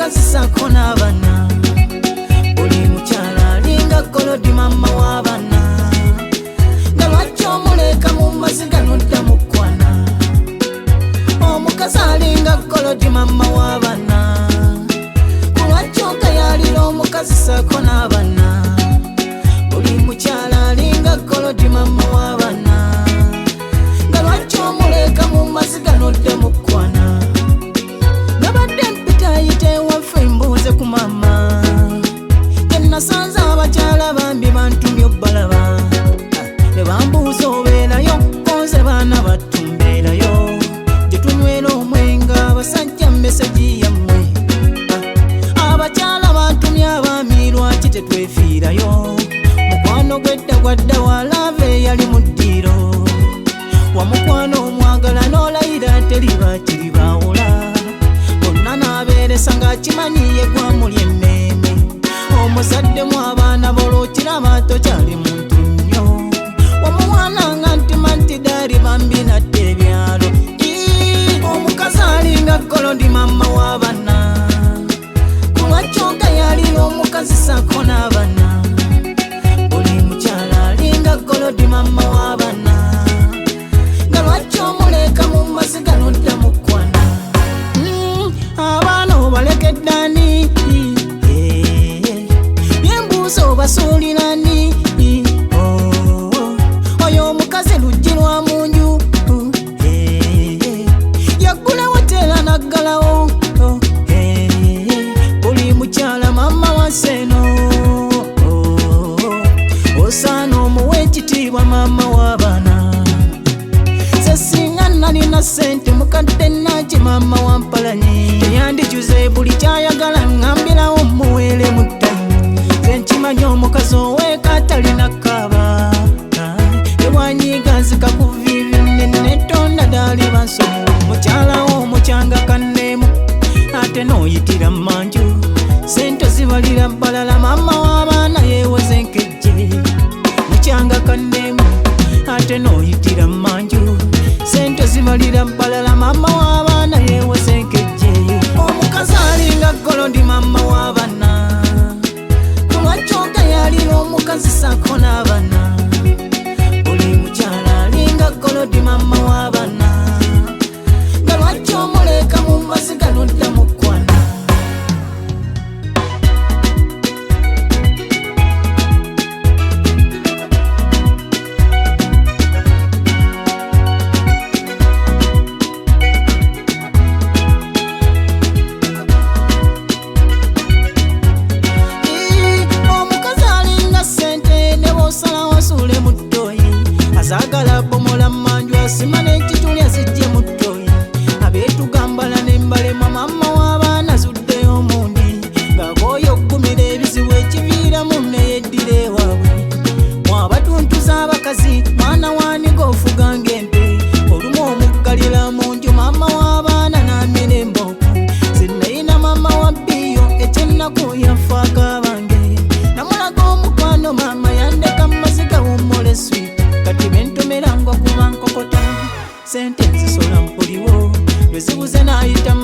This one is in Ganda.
omukazi sako n'abaana buli mukyala alinga Golodi mama w'abaana nga lwaki omuleka mu maziga nodda mu kkwana omukazi alinga Golodi mama w'abaana kulwaki okayalira omukazi sako n'abaana buli mukyala alinga Golodi mama w'abaana nga lwaki omuleka mu maziga nodda mu kkwana nabadde mpita ayite ewaffe mbuuze ku mama nasanze abakyala bambi bantumye obbalaba ne bambuuza obeerayo konze baana batumbeerayo gye tunywera omwenga abasajja mmesegi yammwe abakyala bantumye abaami lwaki tetwefiirayo mukwano gw'edda gwadda walaava eyali mu ddiiro wamukwano omwagala n'olayira teriba kiribaawula bonna n'abeeresa ng'akimanyiye gwamuli emmeeme omuzadde mu abaana bolwokiraba tokyali muntu nnyo wamuwaananga ntima nti daali bambi nadde ebyalo omukazi alinga Golodi mama w'abaana kulwaki okayalira omukazi sako n'abaana buli mukyala alinga Golodi mama w'abaana nga lwaki omuleka mu maziga nodda mu kkwana abaana obalekedde ani basuulirani oyo omukazi luggi lwa munju yaggulawo teera naggalawo buli mukyala mama waseeno osaana omuwa ekitiibwa mama w'abaana se singa nalina ssente mukadde naki mama wampalanyi teyandijuze buli kyayagala ngambirawo muweere mutta nkimanyi omukazi oweeka talina kaaba ewanyiga zikakuvivi netonda daali bansomu mukyalawo omukyanga kanneemu ate nooyitira manju sente zibalira balala mama w'abaana yeeweze nkejje mukyanga kanneemu ate nooyitira manju sente zibalira balala mama w'abaana yeeweze nkejje omukazi alinga Golodi mama w'abaana yalira omukazi sako n'abaana buli mukyala alinga Golodi mama w'abaana nga lwaki omuleka mu maziga nodda mu kkwana azagala bomola manju asima n'ekitulya zijje mu ttoyi abeetugambala n'embalema mama w'abaana zuddeyo mundi ng'akooye okugumira ebizibu ekiviiramu neyeddira ewaabwe mwabatuntuza abakazi mwana waaniga ofuga ng'ente olumu omuggalira mu nju mama w'abaana n'amira embooku zinayina mama wa bbiyo ekyennaku yafaako abange namulaga omukwano mama yandeka maziga wummole sweet kati bentomerangwa kuba nkokota sente nzisola mpuliwo lwezibuze n'ayita